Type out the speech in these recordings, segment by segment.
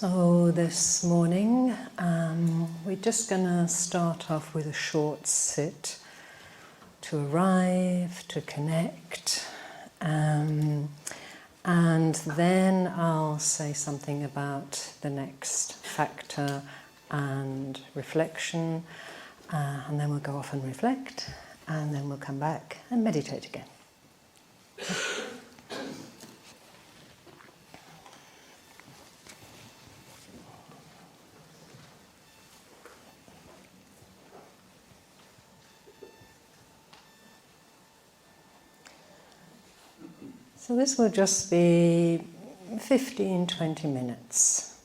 So this morning we're just going to start off with a short sit to arrive, to connect, and then I'll say something about the next factor and reflection, and then we'll go off and reflect, and then we'll come back and meditate again. So this will just be 15-20 minutes.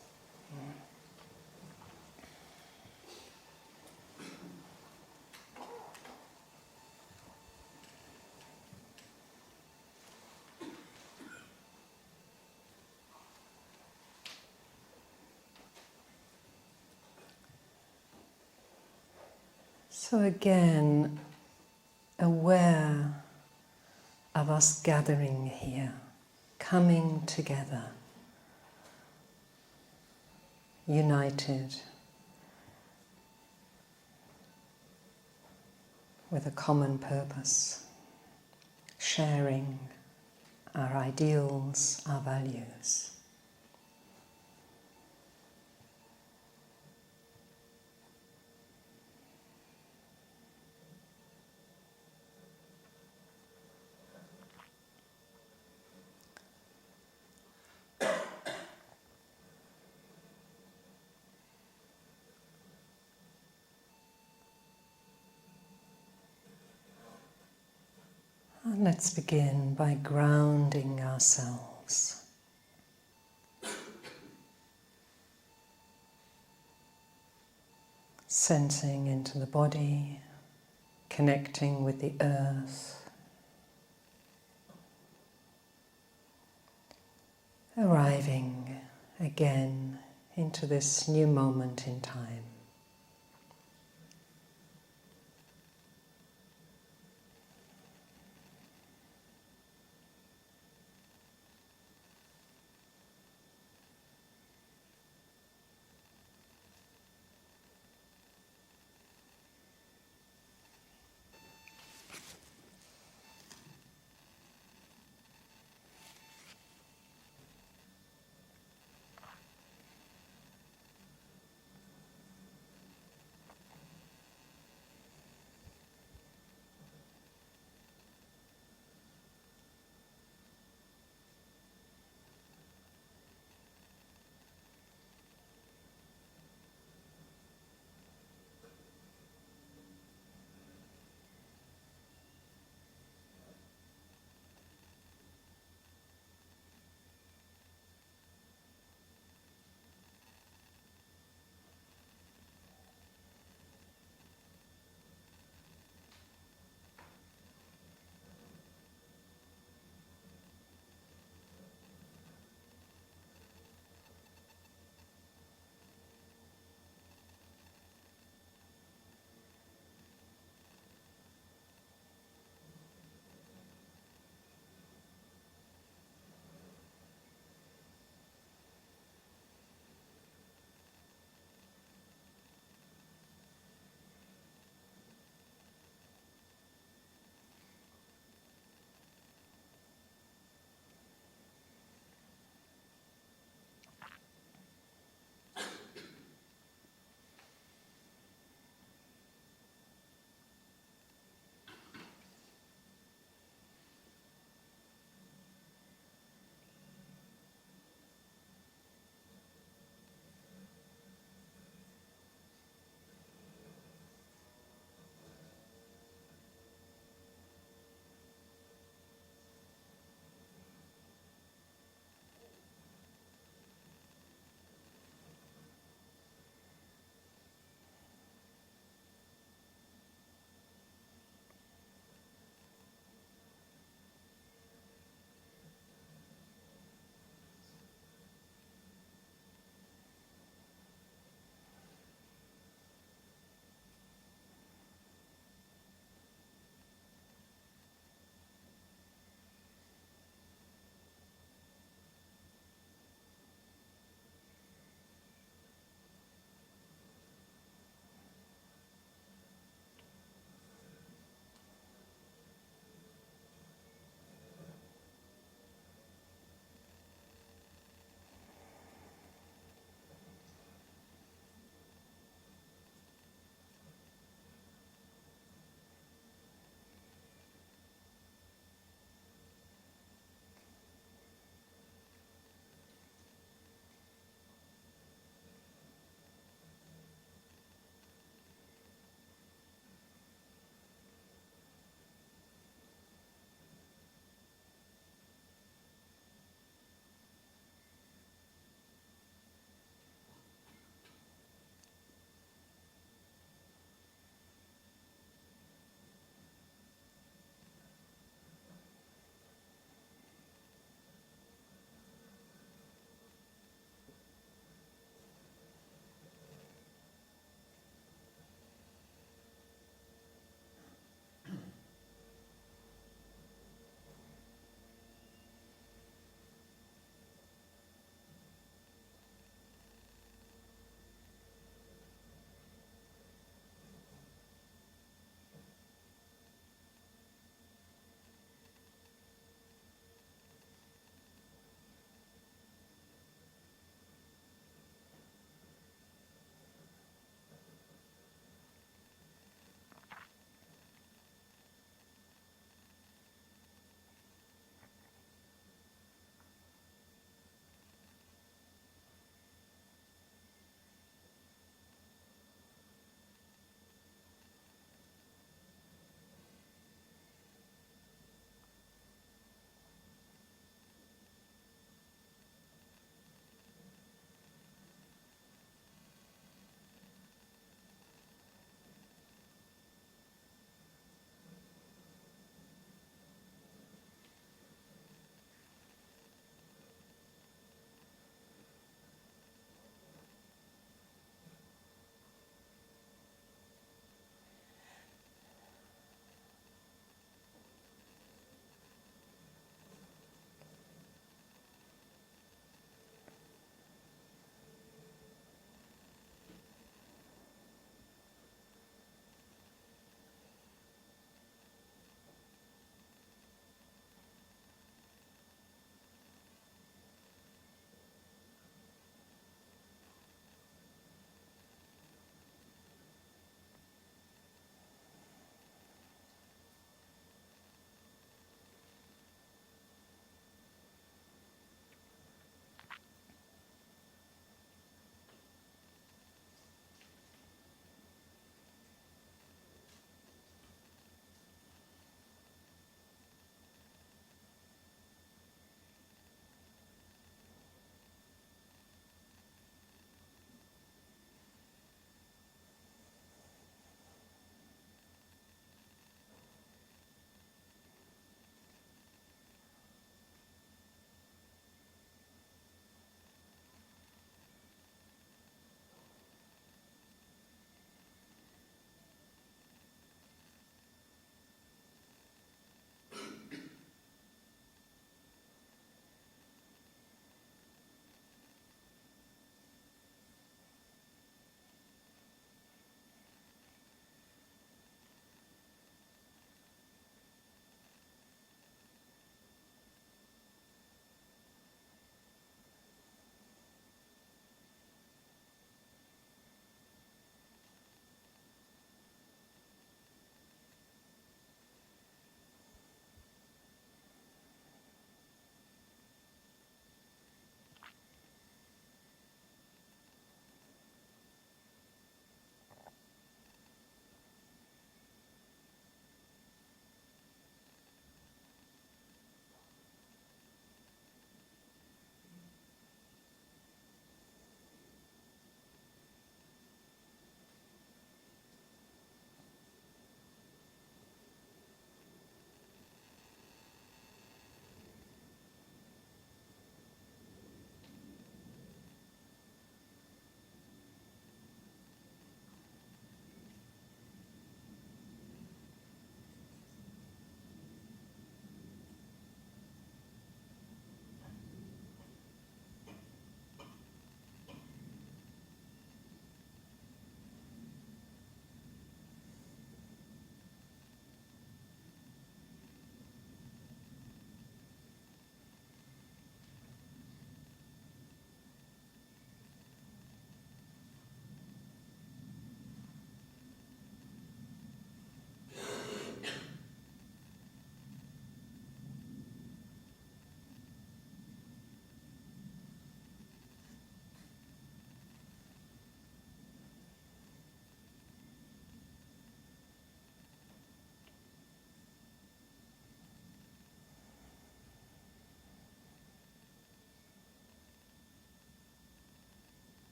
So again, aware of us gathering here, coming together, united with a common purpose, sharing our ideals, our values. And let's begin by grounding ourselves. Sensing into the body, connecting with the earth. Arriving again into this new moment in time.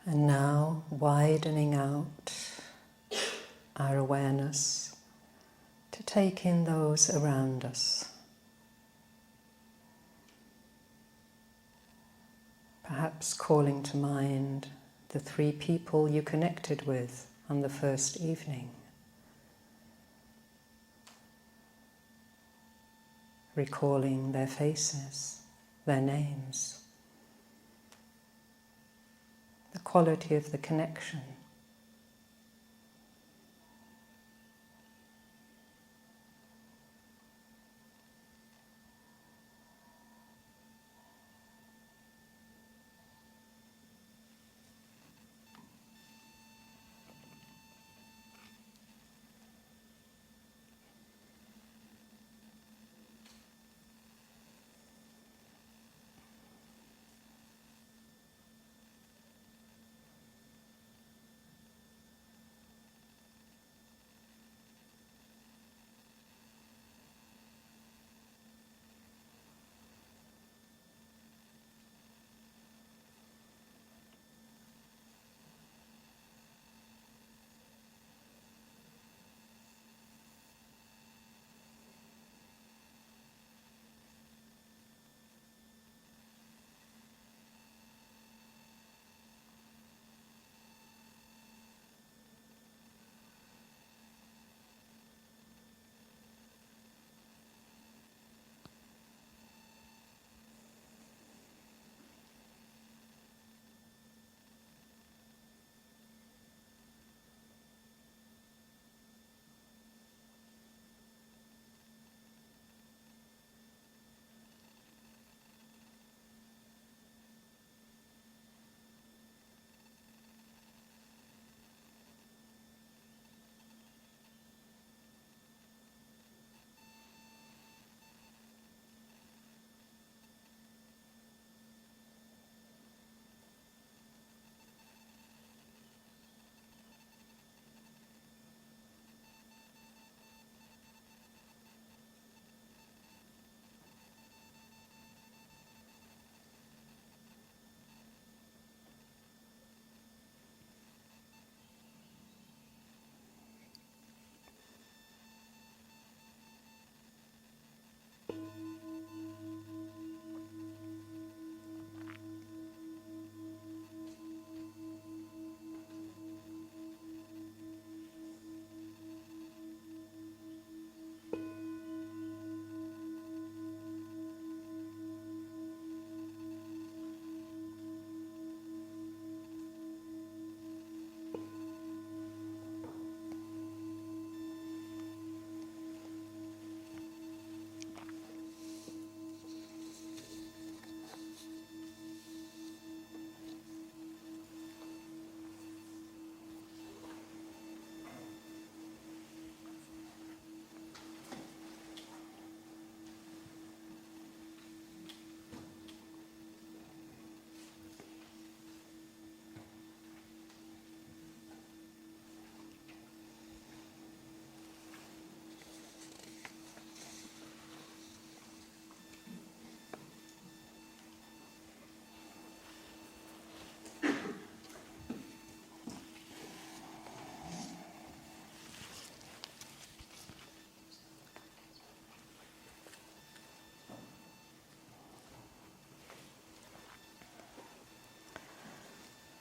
And now widening out our awareness to take in those around us. Perhaps calling to mind the 3 people you connected with on the first evening. Recalling their faces, their names, the quality of the connection.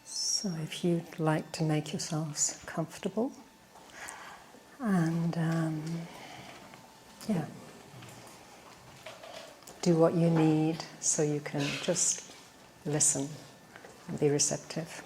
So if you'd like to make yourselves comfortable and do what you need so you can just listen and be receptive.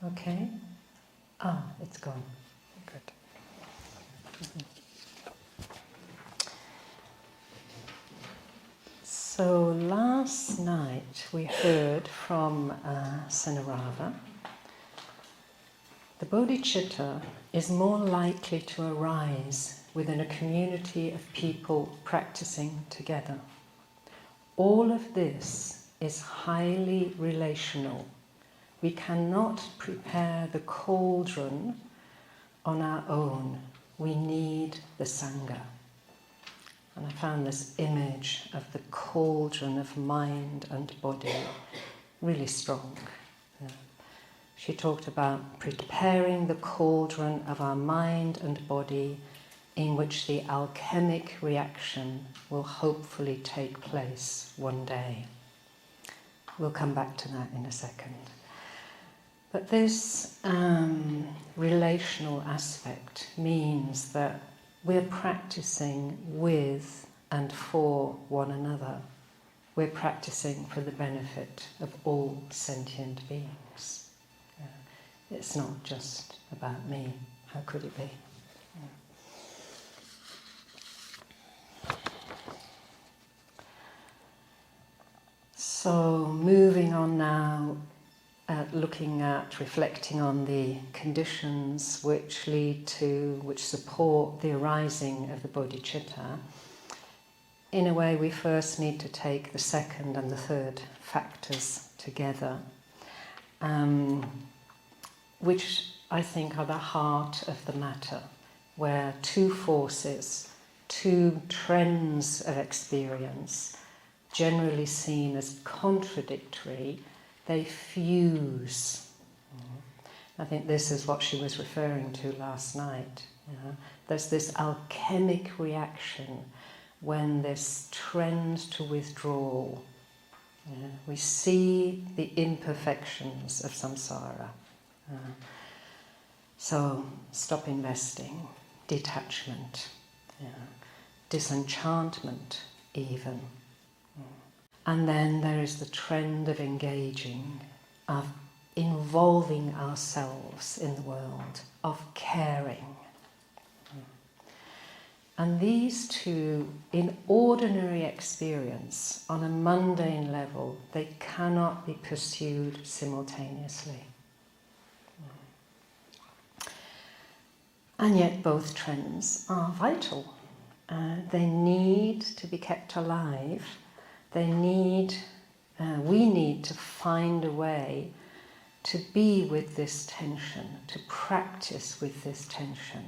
Okay. It's gone. Good. So last night night we heard from Samsara, the bodhicitta is more likely to arise within a community of people practicing together. All of this is highly relational. We cannot prepare the cauldron on our own. We need the Sangha. And I found this image of the cauldron of mind and body really strong. Yeah. She talked about preparing the cauldron of our mind and body in which the alchemic reaction will hopefully take place one day. We'll come back to that in a second. But this relational aspect means that we're practicing with and for one another. We're practicing for the benefit of all sentient beings. It's not just about me. How could it be? So moving on now, reflecting on the conditions which support the arising of the bodhicitta. In a way, we first need to take the second and the third factors together, which I think are the heart of the matter, where two forces, two trends of experience, generally seen as contradictory, they fuse. I think this is what she was referring to last night. There's this alchemic reaction when this trend to withdrawal. We see the imperfections of samsara. So stop investing, detachment, disenchantment even. And then there is the trend of engaging, of involving ourselves in the world, of caring. And these two, in ordinary experience, on a mundane level, they cannot be pursued simultaneously. And yet both trends are vital. They need to be kept alive. We need to find a way to be with this tension, to practice with this tension.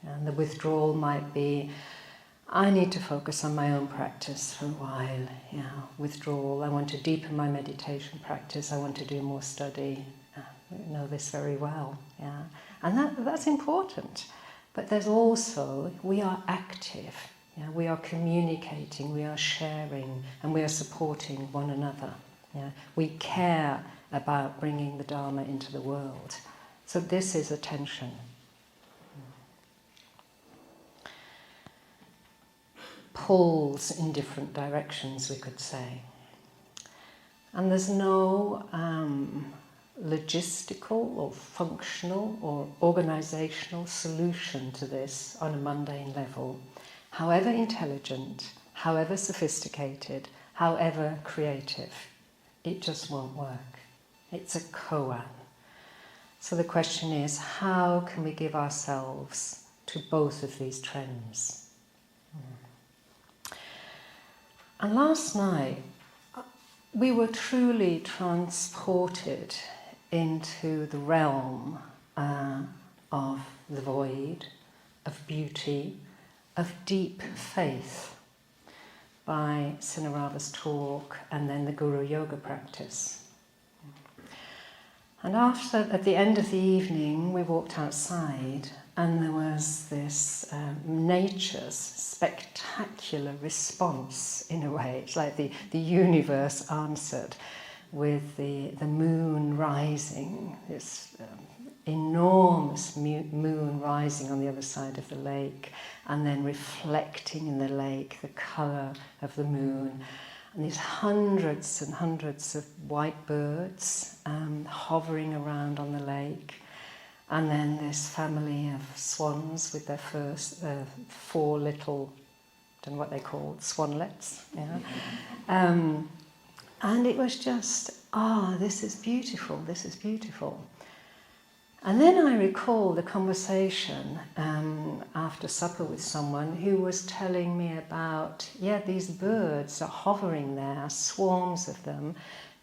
And the withdrawal might be, I need to focus on my own practice for a while. Withdrawal, I want to deepen my meditation practice, I want to do more study. We know this very well. And that's important. But there's also, we are active. We are communicating, we are sharing, and we are supporting one another. We care about bringing the Dharma into the world. So this is a tension. Pulls in different directions, we could say. And there's no logistical or functional or organizational solution to this on a mundane level. However intelligent, however sophisticated, however creative, it just won't work. It's a koan. So the question is, how can we give ourselves to both of these trends? And last night, we were truly transported into the realm of the void, of beauty, of deep faith by Sinarava's talk and then the Guru Yoga practice. And at the end of the evening, we walked outside and there was this nature's spectacular response in a way. It's like the universe answered with the moon rising, this enormous moon rising on the other side of the lake, and then reflecting in the lake the colour of the moon. And these hundreds and hundreds of white birds hovering around on the lake. And then this family of swans with their first four little, I don't know what they're called, swanlets, And it was just, this is beautiful, this is beautiful. And then I recalled a conversation after supper with someone who was telling me about, these birds are hovering there, swarms of them,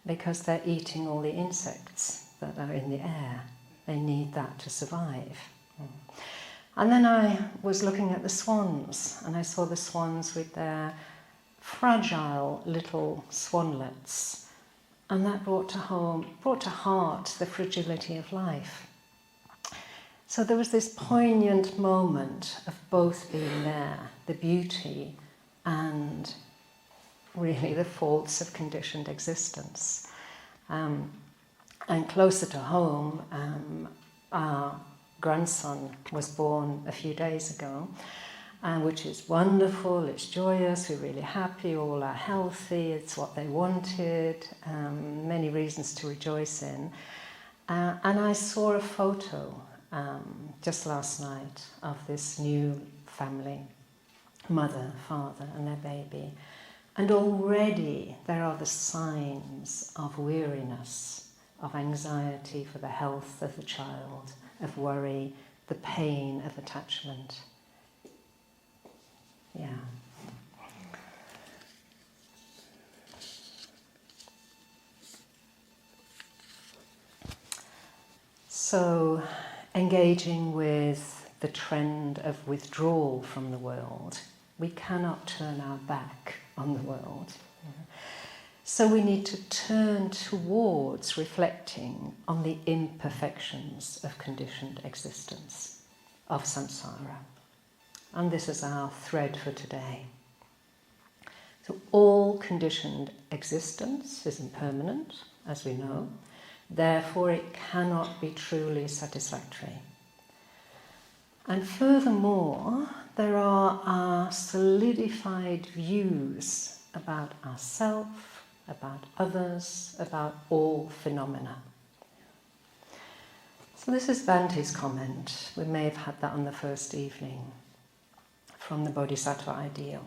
because they're eating all the insects that are in the air. They need that to survive. And then I was looking at the swans, and I saw the swans with their fragile little swanlets, and that brought to heart the fragility of life. So there was this poignant moment of both being there, the beauty and really the faults of conditioned existence. And closer to home, our grandson was born a few days ago, which is wonderful, it's joyous, we're really happy, all are healthy, it's what they wanted, many reasons to rejoice in. And I saw a photo just last night of this new family, mother, father and their baby. And already there are the signs of weariness, of anxiety for the health of the child, of worry, the pain of attachment. Yeah. So, engaging with the trend of withdrawal from the world, we cannot turn our back on the world. So we need to turn towards reflecting on the imperfections of conditioned existence, of samsara. And this is our thread for today. So all conditioned existence is impermanent, as we know. Therefore, it cannot be truly satisfactory. And furthermore, there are our solidified views about ourselves, about others, about all phenomena. So this is Bhante's comment. We may have had that on the first evening from the Bodhisattva ideal.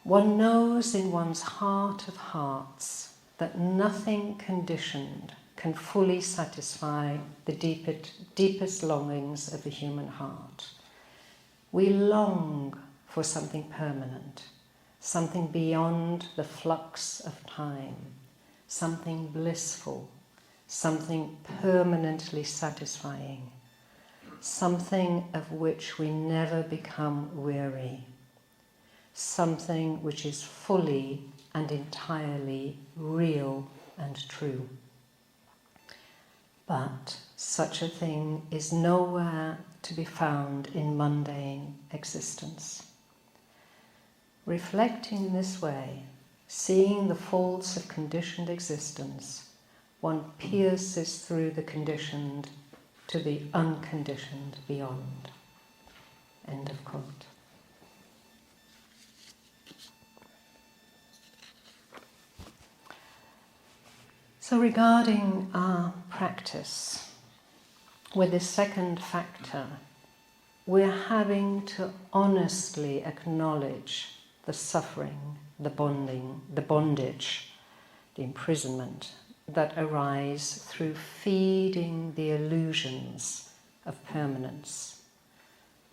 One knows in one's heart of hearts that nothing conditioned can fully satisfy the deepest longings of the human heart. We long for something permanent, something beyond the flux of time, something blissful, something permanently satisfying, something of which we never become weary, something which is fully and entirely real and true. But such a thing is nowhere to be found in mundane existence. Reflecting this way, seeing the faults of conditioned existence, one pierces through the conditioned to the unconditioned beyond. End of quote. So regarding our practice, with this second factor, we're having to honestly acknowledge the suffering, the bondage, the imprisonment that arise through feeding the illusions of permanence,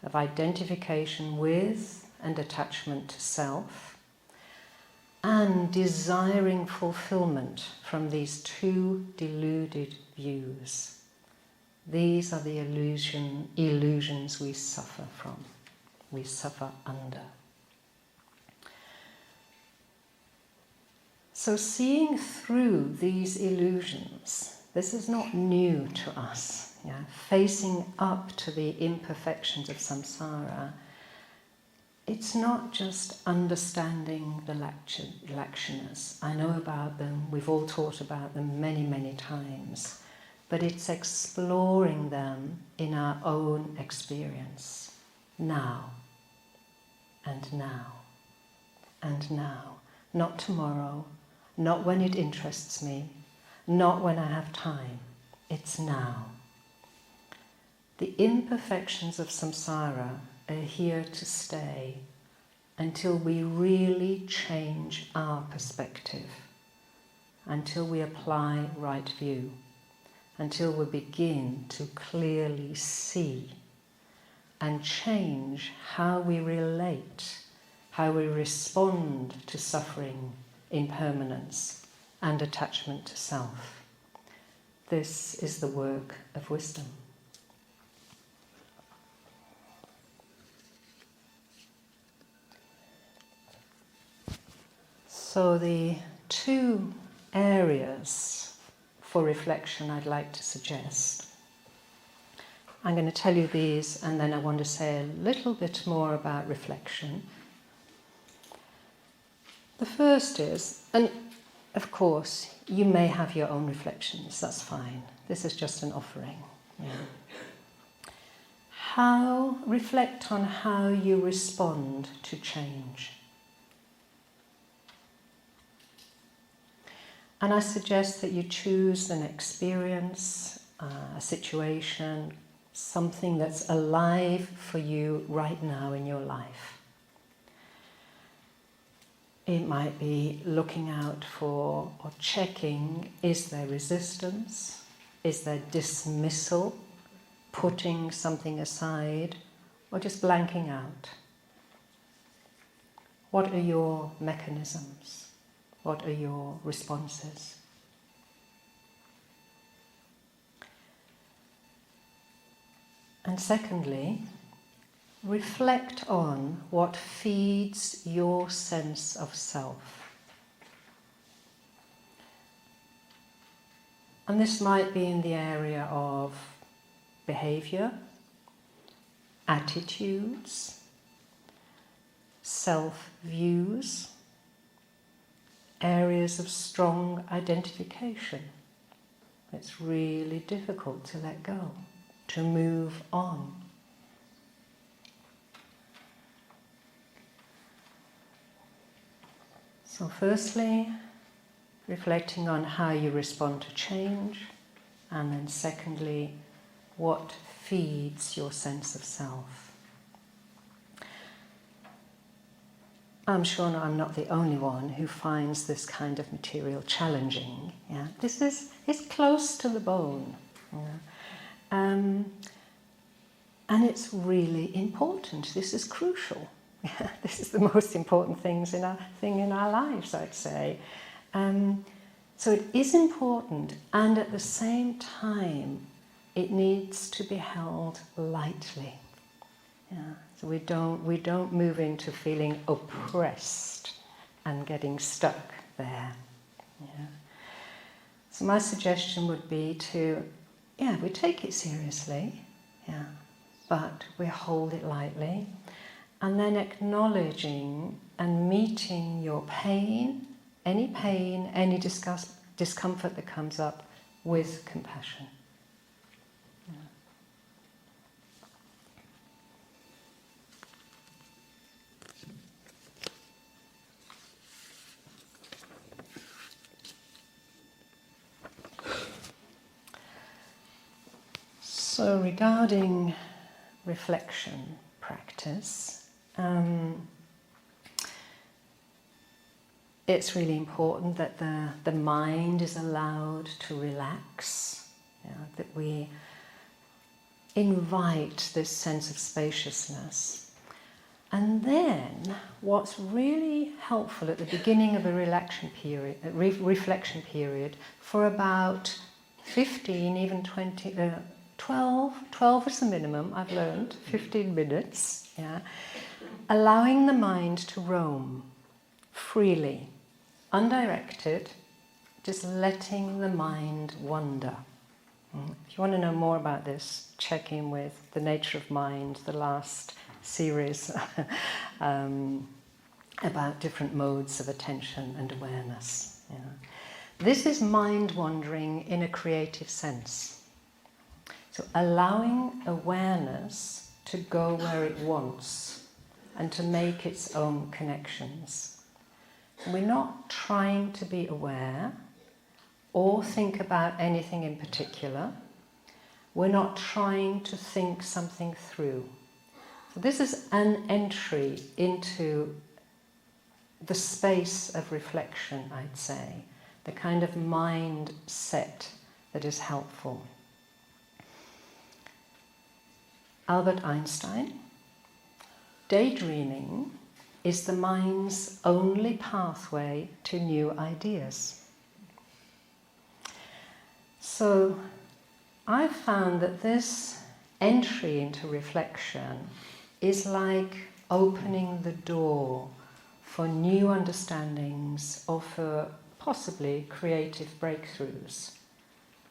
of identification with and attachment to self, and desiring fulfillment from these two deluded views. These are the illusions we suffer from, we suffer under. So seeing through these illusions, this is not new to us. Facing up to the imperfections of samsara, it's not just understanding the lakshanas. I know about them, we've all taught about them many, many times, but it's exploring them in our own experience, now, and now, and now. Not tomorrow, not when it interests me, not when I have time. It's now. The imperfections of samsara are here to stay until we really change our perspective, until we apply right view, until we begin to clearly see and change how we relate, how we respond to suffering, impermanence, and attachment to self. This is the work of wisdom. So the two areas for reflection I'd like to suggest, I'm going to tell you these and then I want to say a little bit more about reflection. The first is, and of course you may have your own reflections, that's fine. This is just an offering. Yeah. Reflect on how you respond to change. And I suggest that you choose an experience, a situation, something that's alive for you right now in your life. It might be looking out for or checking, is there resistance? Is there dismissal? Putting something aside? Or just blanking out? What are your mechanisms? What are your responses? And secondly, reflect on what feeds your sense of self. And this might be in the area of behavior, attitudes, self-views, areas of strong identification. It's really difficult to let go, to move on. So firstly, reflecting on how you respond to change, and then secondly, what feeds your sense of self. I'm sure I'm not the only one who finds this kind of material challenging. Yeah? It's close to the bone. Yeah? And it's really important. This is crucial. Yeah? This is the most important thing in our lives, I'd say. So it is important, and at the same time, it needs to be held lightly. Yeah. So we don't move into feeling oppressed and getting stuck there. Yeah. So my suggestion would be we take it seriously, yeah, but we hold it lightly, and then acknowledging and meeting your pain, any discomfort that comes up with compassion. So regarding reflection practice, it's really important that the mind is allowed to relax, that we invite this sense of spaciousness. And then what's really helpful at the beginning of a reflection period for about 15, even 20, 12 is the minimum, I've learned, 15 minutes, yeah, allowing the mind to roam freely, undirected, just letting the mind wander. If you want to know more about this, check in with The Nature of Mind, the last series about different modes of attention and awareness. Yeah. This is mind wandering in a creative sense. So allowing awareness to go where it wants and to make its own connections. We're not trying to be aware or think about anything in particular. We're not trying to think something through. So this is an entry into the space of reflection, I'd say, the kind of mindset that is helpful. Albert Einstein: daydreaming is the mind's only pathway to new ideas. So I've found that this entry into reflection is like opening the door for new understandings or for possibly creative breakthroughs.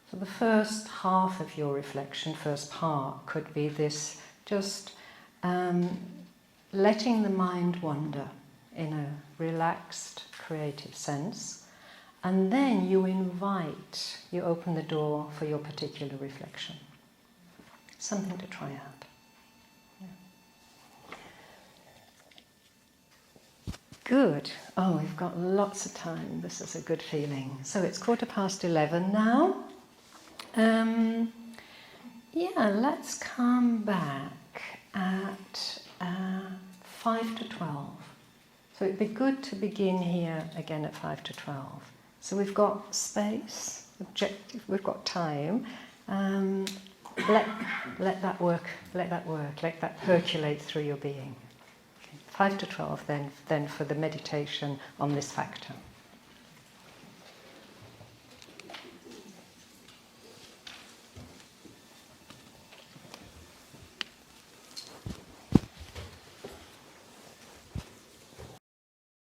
So the first half of your reflection, first part, could be this just letting the mind wander in a relaxed, creative sense, and then you open the door for your particular reflection. Something to try out. Yeah. Good. Oh, we've got lots of time. This is a good feeling. So it's 11:15 now. Let's come back at 5 to 12. So it'd be good to begin here again at 5 to 12. So we've got space, objective, we've got time. Let that work, let that percolate through your being. Okay. 5 to 12 then for the meditation on this factor.